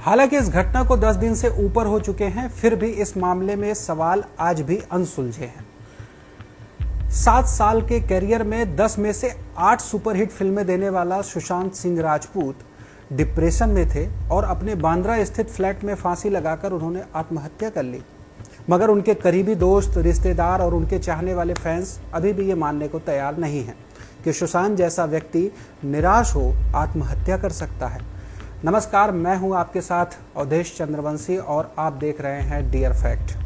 हालांकि इस घटना को 10 दिन से ऊपर हो चुके हैं, फिर भी इस मामले में सवाल आज भी अनसुलझे हैं। 7 साल के करियर में 10 में से 8 सुपरहिट फिल्में देने वाला सुशांत सिंह राजपूत डिप्रेशन में थे और अपने बांद्रा स्थित फ्लैट में फांसी लगाकर उन्होंने आत्महत्या कर ली। मगर उनके करीबी दोस्त, रिश्तेदार और उनके चाहने वाले फैंस अभी भी ये मानने को तैयार नहीं हैं कि सुशांत जैसा व्यक्ति निराश हो आत्महत्या कर सकता है। नमस्कार, मैं हूं आपके साथ अवधेश चंद्रवंशी और आप देख रहे हैं डियर फैक्ट।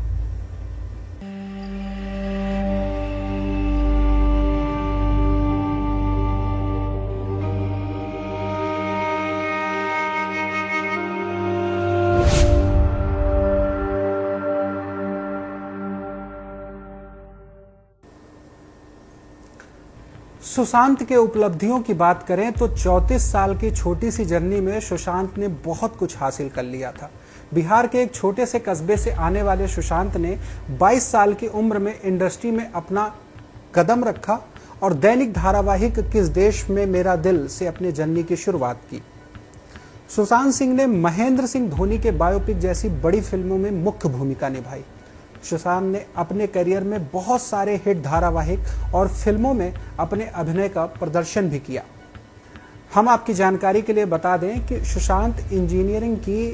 सुशांत के उपलब्धियों की बात करें तो 34 साल की छोटी सी जर्नी में सुशांत ने बहुत कुछ हासिल कर लिया था। बिहार के एक छोटे से कस्बे से आने वाले सुशांत ने 22 साल की उम्र में इंडस्ट्री में अपना कदम रखा और दैनिक धारावाहिक किस देश में मेरा दिल से अपने जर्नी की शुरुआत की। सुशांत सिंह ने महेंद्र सिंह धोनी के बायोपिक जैसी बड़ी फिल्मों में मुख्य भूमिका निभाई। सुशांत ने अपने करियर में बहुत सारे हिट धारावाहिक और फिल्मों में अपने अभिनय का प्रदर्शन भी किया। हम आपकी जानकारी के लिए बता दें कि सुशांत इंजीनियरिंग की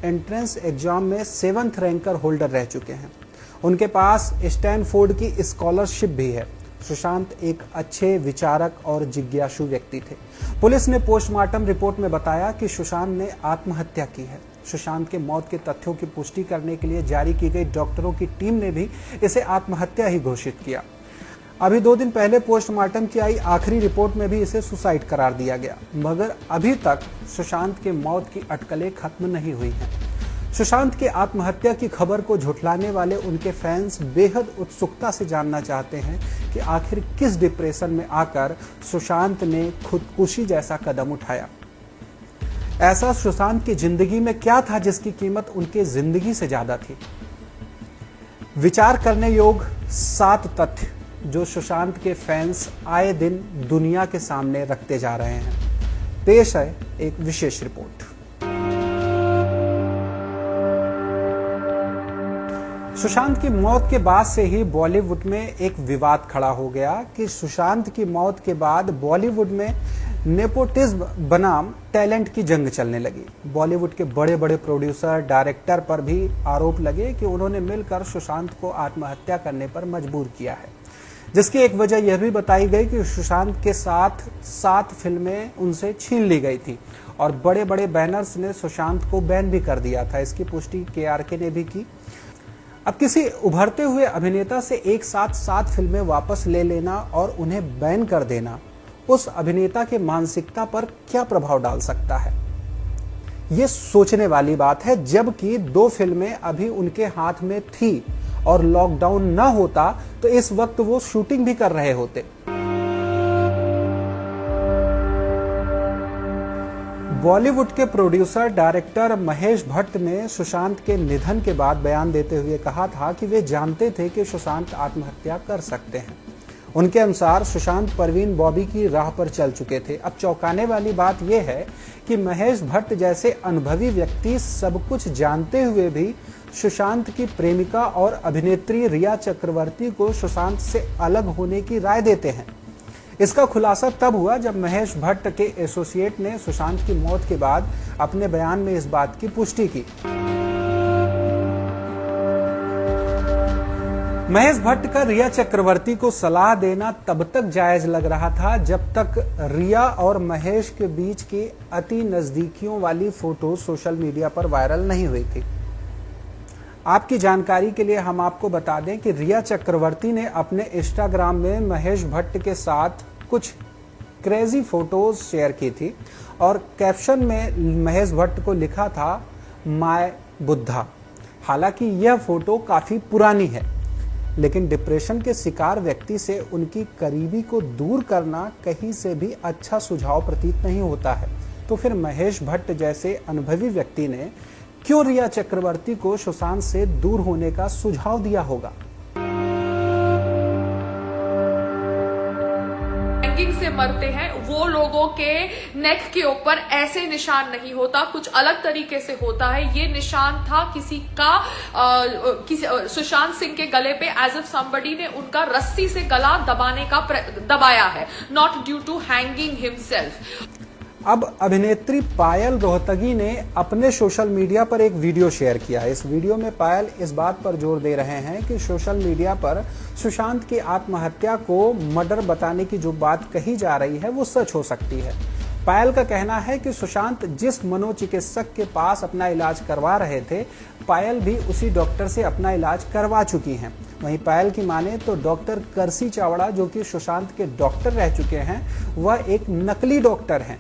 एंट्रेंस एग्जाम में 7th रैंकर होल्डर रह चुके हैं। उनके पास स्टैनफोर्ड की स्कॉलरशिप भी है। सुशांत एक अच्छे विचारक और जिज्ञासु व्यक्ति थे। पुलिस ने पोस्टमार्टम रिपोर्ट में बताया कि सुशांत ने आत्महत्या की है। सुशांत के मौत के तथ्यों की पुष्टि करने के लिए जारी की गई डॉक्टरों की टीम ने भी इसे आत्महत्या ही घोषित किया। अभी 2 दिन पहले पोस्टमार्टम की आई आखिरी रिपोर्ट में भी इसे सुसाइड करार दिया गया। मगर अभी तक सुशांत के मौत की अटकलें खत्म नहीं हुई हैं। सुशांत की आत्महत्या की खबर को झुठलाने वाले उनके फैंस बेहद उत्सुकता से जानना चाहते हैं कि आखिर किस डिप्रेशन में आकर सुशांत ने खुदकुशी जैसा कदम उठाया। ऐसा सुशांत की जिंदगी में क्या था जिसकी कीमत उनके जिंदगी से ज्यादा थी। विचार करने योग्य 7 तथ्य जो सुशांत के फैंस आए दिन दुनिया के सामने रखते जा रहे हैं। पेश है एक विशेष रिपोर्ट। सुशांत की मौत के बाद से ही बॉलीवुड में एक विवाद खड़ा हो गया कि सुशांत की मौत के बाद बॉलीवुड में नेपोटिज्म बनाम टैलेंट की जंग चलने लगी। बॉलीवुड के बड़े बड़े प्रोड्यूसर, डायरेक्टर पर भी आरोप लगे कि उन्होंने मिलकर सुशांत को आत्महत्या करने पर मजबूर किया है, जिसकी एक वजह यह भी बताई गई कि सुशांत के साथ 7 फिल्में उनसे छीन ली गई थी और बड़े बड़े बैनर्स ने सुशांत को बैन भी कर दिया था। इसकी पुष्टि KRK ने भी की। अब किसी उभरते हुए अभिनेता से एक साथ 7 फिल्में वापस ले लेना और उन्हें बैन कर देना उस अभिनेता के मानसिकता पर क्या प्रभाव डाल सकता है, ये सोचने वाली बात है। जबकि 2 फिल्में अभी उनके हाथ में थी और लॉकडाउन न होता तो इस वक्त वो शूटिंग भी कर रहे होते। बॉलीवुड के प्रोड्यूसर, डायरेक्टर महेश भट्ट ने सुशांत के निधन के बाद बयान देते हुए कहा था कि वे जानते थे कि सुशांत आत्महत्या कर सकते हैं। उनके अनुसार सुशांत परवीन बॉबी की राह पर चल चुके थे। अब चौंकाने वाली बात यह है कि महेश भट्ट जैसे अनुभवी व्यक्ति सब कुछ जानते हुए भी सुशांत की प्रेमिका और अभिनेत्री रिया चक्रवर्ती को सुशांत से अलग होने की राय देते हैं। इसका खुलासा तब हुआ जब महेश भट्ट के एसोसिएट ने सुशांत की मौत के बाद अपने बयान में इस बात की पुष्टि की। महेश भट्ट का रिया चक्रवर्ती को सलाह देना तब तक जायज लग रहा था जब तक रिया और महेश के बीच की अति नजदीकियों वाली फोटो सोशल मीडिया पर वायरल नहीं हुई थी। आपकी जानकारी के लिए हम आपको बता दें कि रिया चक्रवर्ती ने अपने इंस्टाग्राम में महेश भट्ट के साथ कुछ क्रेजी फोटोज शेयर की थी और कैप्शन में महेश भट्ट को लिखा था माय बुद्धा। हालांकि यह फोटो काफी पुरानी है, लेकिन डिप्रेशन के शिकार व्यक्ति से उनकी करीबी को दूर करना कहीं से भी अच्छा सुझाव प्रतीत नहीं होता है। तो फिर महेश भट्ट जैसे अनुभवी व्यक्ति ने क्यों रिया चक्रवर्ती को सुशांत से दूर होने का सुझाव दिया होगा? रैंकिंग से मरते हैं वो वो लोगों के नेक के ऊपर ऐसे निशान नहीं होता, कुछ अलग तरीके से होता है। ये निशान था किसी का सुशांत सिंह के गले पे एज इफ समबडी ने उनका रस्सी से गला दबाया है, not due to hanging himself. अब अभिनेत्री पायल रोहतगी ने अपने सोशल मीडिया पर एक वीडियो शेयर किया। इस वीडियो में पायल इस बात पर जोर दे रहे हैं कि सोशल मीडिया पर सुशांत की आत्महत्या को मर्डर बताने की जो बात कही जा रही है वो सच हो सकती है। पायल का कहना है कि सुशांत जिस मनोचिकित्सक के पास अपना इलाज करवा रहे थे, पायल भी उसी डॉक्टर से अपना इलाज करवा चुकी हैं। वहीं पायल की माने तो डॉक्टर करसी चावड़ा, जो कि सुशांत के डॉक्टर रह चुके हैं, वह एक नकली डॉक्टर हैं।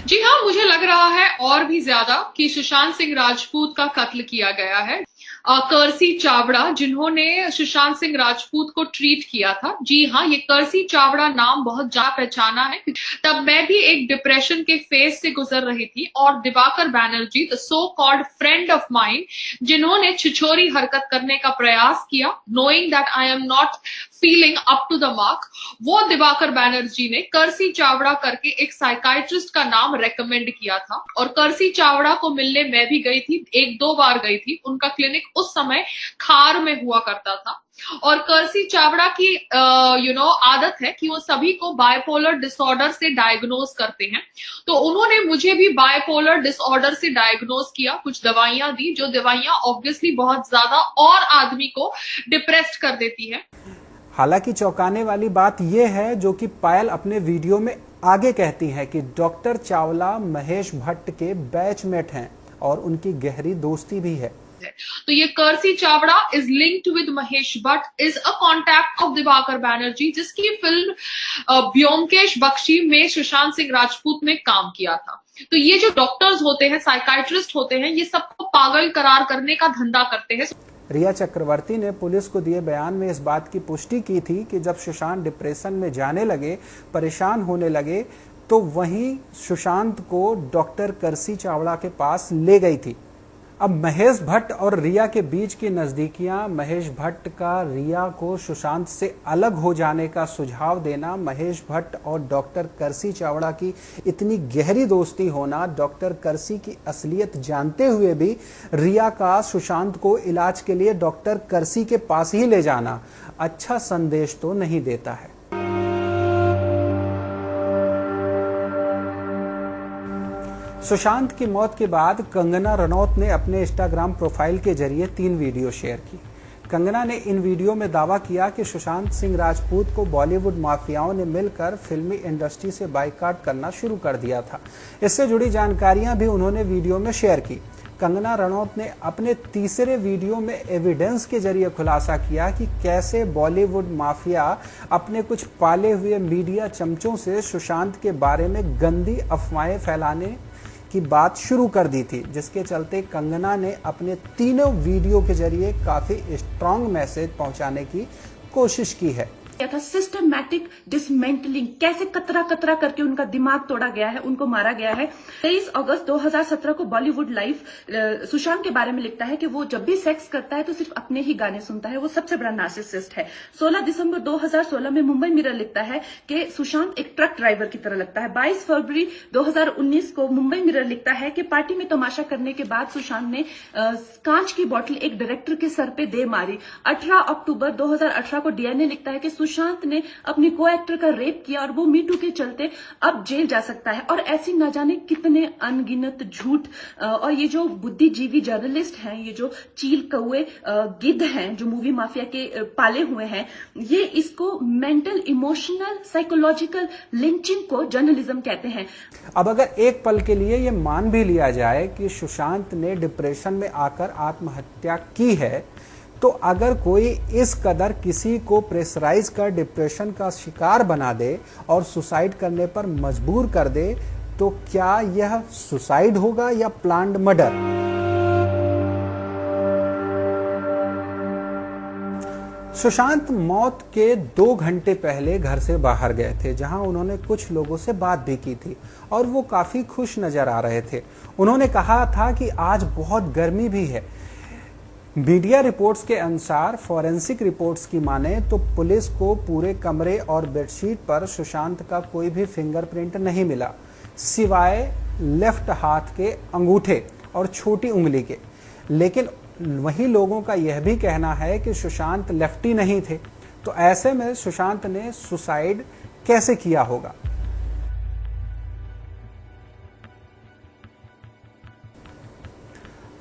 जी हाँ, मुझे लग रहा है और भी ज्यादा कि सुशांत सिंह राजपूत का कत्ल किया गया है। करसी चावड़ा जिन्होंने सुशांत सिंह राजपूत को ट्रीट किया था, जी हाँ, ये करसी चावड़ा नाम बहुत जा पहचाना है। तब मैं भी एक डिप्रेशन के फेज से गुजर रही थी और Diwakar Banerjee, the so called friend of mine, जिन्होंने छिछोरी हरकत करने का प्रयास किया, knowing that I am not feeling up to the mark, वो दिवाकर बैनर्जी ने करसी चावड़ा करके एक साइकाइट्रिस्ट का नाम रेकमेंड किया था। और करसी चावड़ा को मिलने मैं भी गई थी, 1-2 बार गई थी। उनका क्लिनिक उस समय खार में हुआ करता था। और करसी चावड़ा की आदत है कि वो सभी को बायपोलर डिसऑर्डर से डायग्नोज करते हैं। तो उन्होंने मुझे भी बायपोलर डिसऑर्डर से डायग्नोज किया, कुछ दवाइयां दी, जो दवाइयां ऑब्वियसली बहुत ज्यादा और आदमी को डिप्रेस्ड कर देती है। हालांकि चौंकाने वाली बात यह है, जो कि पायल अपने वीडियो में आगे कहती हैं, कि डॉक्टर चावला महेश भट्ट के बैचमेट हैं और उनकी गहरी दोस्ती भी है। तो ये करसी Chavda is linked with Mahesh Bhatt, is a contact of Diwakar Banerjee, जिसकी फिल्म ब्योमकेश बख्शी में सुशांत सिंह राजपूत ने काम किया था। तो ये जो डॉक्टर्स होते हैं, साइकाइट्रिस्ट होते हैं, ये सबको पागल करार करने का धंधा करते हैं। रिया चक्रवर्ती ने पुलिस को दिए बयान में इस बात की पुष्टि की थी कि जब सुशांत डिप्रेशन में जाने लगे, परेशान होने लगे, तो वहीं सुशांत को डॉक्टर करसी चावड़ा के पास ले गई थी। अब महेश भट्ट और रिया के बीच की नजदीकियां, महेश भट्ट का रिया को सुशांत से अलग हो जाने का सुझाव देना, महेश भट्ट और डॉक्टर करसी चावड़ा की इतनी गहरी दोस्ती होना, डॉक्टर करसी की असलियत जानते हुए भी रिया का सुशांत को इलाज के लिए डॉक्टर करसी के पास ही ले जाना अच्छा संदेश तो नहीं देता है। सुशांत की मौत के बाद कंगना रनौत ने अपने इंस्टाग्राम प्रोफाइल के जरिए 3 वीडियो शेयर की। कंगना ने इन वीडियो में दावा किया कि सुशांत सिंह राजपूत को बॉलीवुड माफियाओं ने मिलकर फिल्मी इंडस्ट्री से बाइकआउट करना शुरू कर दिया था। इससे जुड़ी जानकारियां भी उन्होंने वीडियो में शेयर की। कंगना रनौत ने अपने तीसरे वीडियो में एविडेंस के जरिए खुलासा किया कि कैसे बॉलीवुड माफिया अपने कुछ पाले हुए मीडिया चमचों से सुशांत के बारे में गंदी अफवाहें फैलाने की बात शुरू कर दी थी, जिसके चलते कंगना ने अपने तीनों वीडियो के जरिए काफी स्ट्रॉन्ग मैसेज पहुंचाने की कोशिश की है। क्या था सिस्टमैटिक डिसमेंटलिंग, कैसे कतरा कतरा करके उनका दिमाग तोड़ा गया है, उनको मारा गया है। 23 अगस्त 2017 को बॉलीवुड लाइफ सुशांत के बारे में लिखता है कि वो जब भी सेक्स करता है तो सिर्फ अपने ही गाने सुनता है, वो सबसे बड़ा नार्सिसिस्ट है। 16 दिसंबर 2016 में मुंबई मिरर लिखता है कि सुशांत एक ट्रक ड्राइवर की तरह लगता है। 22 फरवरी 2019 को मुंबई मिरर लिखता है कि पार्टी में तमाशा करने के बाद सुशांत ने कांच की बोतल एक डायरेक्टर के सर पे दे मारी। 18 अक्टूबर 2018 को डीएनए लिखता है कि सुशांत ने अपनी को एक्टर का रेप किया और वो मीटू के चलते अब जेल जा सकता है। और ऐसी न जाने कितने अनगिनत झूठ। और ये जो बुद्धिजीवी जर्नलिस्ट हैं, ये जो चील कौए गिद्ध हैं जो मूवी माफिया के पाले हुए हैं, ये इसको मेंटल इमोशनल साइकोलॉजिकल लिंचिंग को जर्नलिज्म कहते हैं। अब अगर एक पल के लिए ये मान भी लिया जाए कि सुशांत ने डिप्रेशन में आकर आत्महत्या की है, तो अगर कोई इस कदर किसी को प्रेशराइज कर डिप्रेशन का शिकार बना दे और सुसाइड करने पर मजबूर कर दे, तो क्या यह सुसाइड होगा या प्लान्ड मर्डर? सुशांत मौत के 2 घंटे पहले घर से बाहर गए थे, जहां उन्होंने कुछ लोगों से बात भी की थी और वो काफी खुश नजर आ रहे थे। उन्होंने कहा था कि आज बहुत गर्मी भी है, मीडिया रिपोर्ट्स के अनुसार फॉरेंसिक रिपोर्ट्स की माने तो पुलिस को पूरे कमरे और बेडशीट पर सुशांत का कोई भी फिंगरप्रिंट नहीं मिला, सिवाय लेफ्ट हाथ के अंगूठे और छोटी उंगली के। लेकिन वहीं लोगों का यह भी कहना है कि सुशांत लेफ्टी नहीं थे, तो ऐसे में सुशांत ने सुसाइड कैसे किया होगा।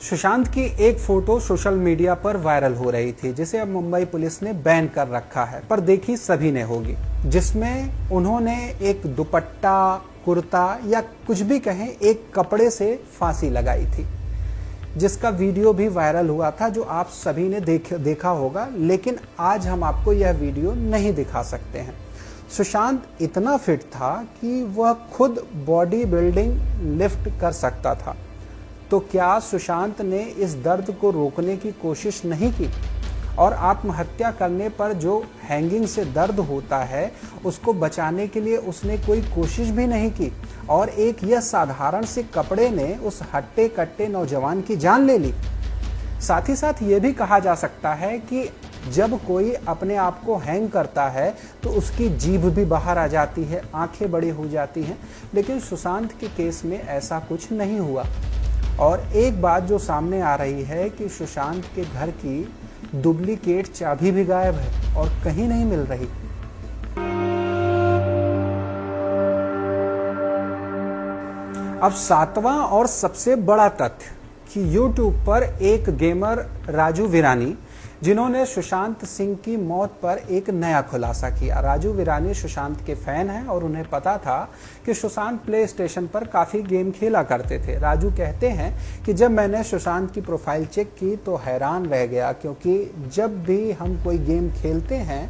सुशांत की एक फोटो सोशल मीडिया पर वायरल हो रही थी, जिसे अब मुंबई पुलिस ने बैन कर रखा है, पर देखी सभी ने होगी, जिसमें उन्होंने एक दुपट्टा, कुर्ता या कुछ भी कहें एक कपड़े से फांसी लगाई थी, जिसका वीडियो भी वायरल हुआ था, जो आप सभी ने देखा होगा। लेकिन आज हम आपको यह वीडियो नहीं दिखा सकते हैं। सुशांत इतना फिट था कि वह खुद बॉडी बिल्डिंग लिफ्ट कर सकता था, तो क्या सुशांत ने इस दर्द को रोकने की कोशिश नहीं की? और आत्महत्या करने पर जो हैंगिंग से दर्द होता है, उसको बचाने के लिए उसने कोई कोशिश भी नहीं की, और एक यह साधारण से कपड़े ने उस हट्टे कट्टे नौजवान की जान ले ली। साथ ही साथ ये भी कहा जा सकता है कि जब कोई अपने आप को हैंग करता है तो उसकी जीभ भी बाहर आ जाती है, आंखें बड़ी हो जाती हैं, लेकिन सुशांत के केस में ऐसा कुछ नहीं हुआ। और एक बात जो सामने आ रही है कि सुशांत के घर की डुप्लीकेट चाबी भी गायब है और कहीं नहीं मिल रही। अब सातवां और सबसे बड़ा तथ्य कि YouTube पर एक गेमर राजू वीरानी, जिन्होंने सुशांत सिंह की मौत पर एक नया खुलासा किया। राजू वीरानी सुशांत के फैन हैं और उन्हें पता था कि सुशांत प्ले स्टेशन पर काफ़ी गेम खेला करते थे। राजू कहते हैं कि जब मैंने सुशांत की प्रोफाइल चेक की तो हैरान रह गया, क्योंकि जब भी हम कोई गेम खेलते हैं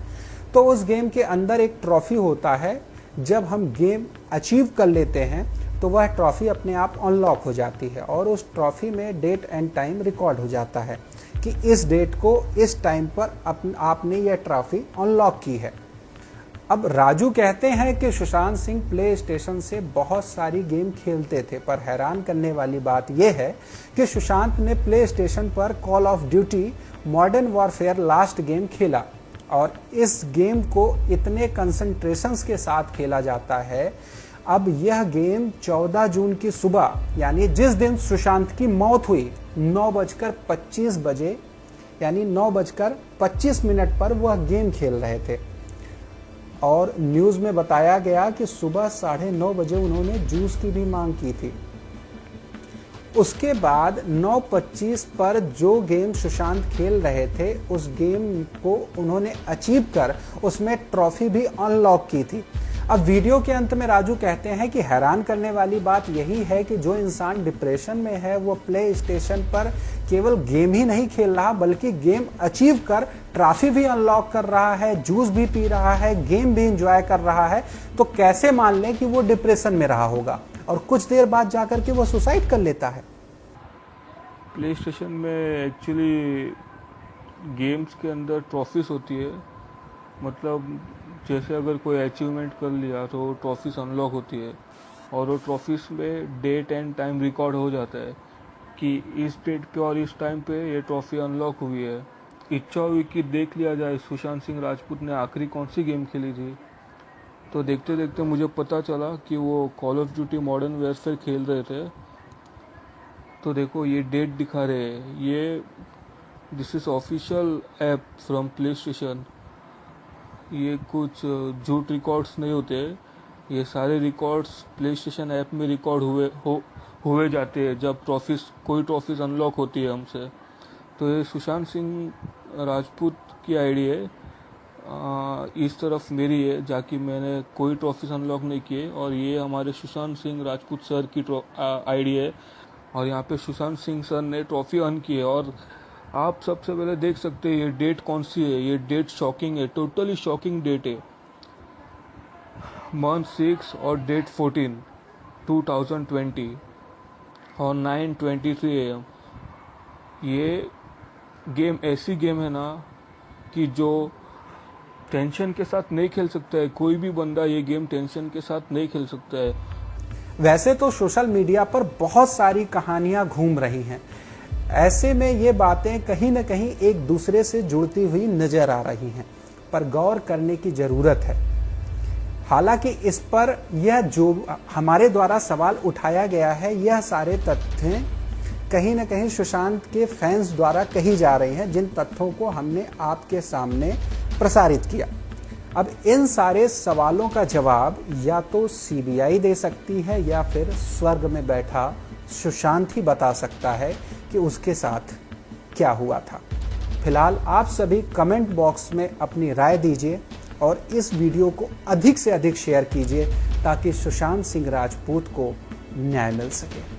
तो उस गेम के अंदर एक ट्रॉफी होता है। जब हम गेम अचीव कर लेते हैं तो वह ट्रॉफी अपने आप अनलॉक हो जाती है और उस ट्रॉफी में डेट एंड टाइम रिकॉर्ड हो जाता है कि इस डेट को इस टाइम पर आपने यह ट्रॉफी अनलॉक की है। अब राजू कहते हैं कि सुशांत सिंह प्ले स्टेशन से बहुत सारी गेम खेलते थे, पर हैरान करने वाली बात यह है कि सुशांत ने प्ले स्टेशन पर call of duty modern warfare last game खेला, और इस गेम को इतने कंसंट्रेशंस के साथ खेला जाता है। अब यह गेम 14 जून की सुबह, यानी जिस दिन सुशांत की मौत हुई, 9:25 बजे यानी 9:25 पर वह गेम खेल रहे थे। और न्यूज़ में बताया गया कि सुबह 9:30 बजे उन्होंने जूस की भी मांग की थी। उसके बाद 9:25 पर जो गेम सुशांत खेल रहे थे, उस गेम को उन्होंने अचीव कर उसमें ट्रॉफी भी अनलॉक की थी। अब वीडियो के अंत में राजू कहते हैं कि हैरान करने वाली बात यही है कि जो इंसान डिप्रेशन में है वो प्ले स्टेशन पर केवल गेम ही नहीं खेल रहा, बल्कि गेम अचीव कर ट्रॉफी भी अनलॉक कर रहा है, जूस भी पी रहा है, गेम भी एंजॉय कर रहा है। तो कैसे मान लें कि वो डिप्रेशन में रहा होगा और कुछ देर बाद जाकर के वो सुसाइड कर लेता है। प्ले स्टेशन में एक्चुअली गेम्स के अंदर ट्रॉफीज होती है, मतलब जैसे अगर कोई अचीवमेंट कर लिया तो ट्रॉफीज अनलॉक होती है, और वो ट्रॉफीज में डेट एंड टाइम रिकॉर्ड हो जाता है कि इस डेट पे और इस टाइम पे ये ट्रॉफी अनलॉक हुई है। इच्छा हुई कि देख लिया जाए सुशांत सिंह राजपूत ने आखिरी कौन सी गेम खेली थी, तो देखते देखते मुझे पता चला कि वो call of duty modern warfare खेल रहे थे। तो देखो ये डेट दिखा रहे हैं, ये this is official app from play station. ये कुछ झूठ रिकॉर्ड्स नहीं होते, ये सारे रिकॉर्ड्स प्ले स्टेशन ऐप में रिकॉर्ड हुए जाते हैं जब कोई ट्रॉफीज अनलॉक होती है हमसे। तो ये सुशांत सिंह राजपूत की आईडी है, इस तरफ मेरी है, जाकि मैंने कोई ट्रॉफीज अनलॉक नहीं किए, और ये हमारे सुशांत सिंह राजपूत सर की आईडी है, और यहाँ पे सुशांत सिंह सर ने ट्रॉफी अर्न की है। और आप सबसे पहले देख सकते हैं ये डेट कौन सी है। ये डेट शॉकिंग है, टोटली शॉकिंग डेट है। मंथ 6 और डेट 14 2020 और 9:23 AM। ये गेम ऐसी गेम है ना कि जो टेंशन के साथ नहीं खेल सकता है, कोई भी बंदा ये गेम टेंशन के साथ नहीं खेल सकता है। वैसे तो सोशल मीडिया पर बहुत सारी कहानियां घूम रही हैं। ऐसे में ये बातें कहीं न कहीं एक दूसरे से जुड़ती हुई नजर आ रही हैं, पर गौर करने की जरूरत है। हालांकि इस पर यह जो हमारे द्वारा सवाल उठाया गया है, यह सारे तथ्य कहीं न कहीं सुशांत के फैंस द्वारा कही जा रही हैं, जिन तथ्यों को हमने आपके सामने प्रसारित किया। अब इन सारे सवालों का जवाब या तो सीबीआई दे सकती है या फिर स्वर्ग में बैठा सुशांत ही बता सकता है कि उसके साथ क्या हुआ था। फिलहाल आप सभी कमेंट बॉक्स में अपनी राय दीजिए और इस वीडियो को अधिक से अधिक शेयर कीजिए ताकि सुशांत सिंह राजपूत को न्याय मिल सके।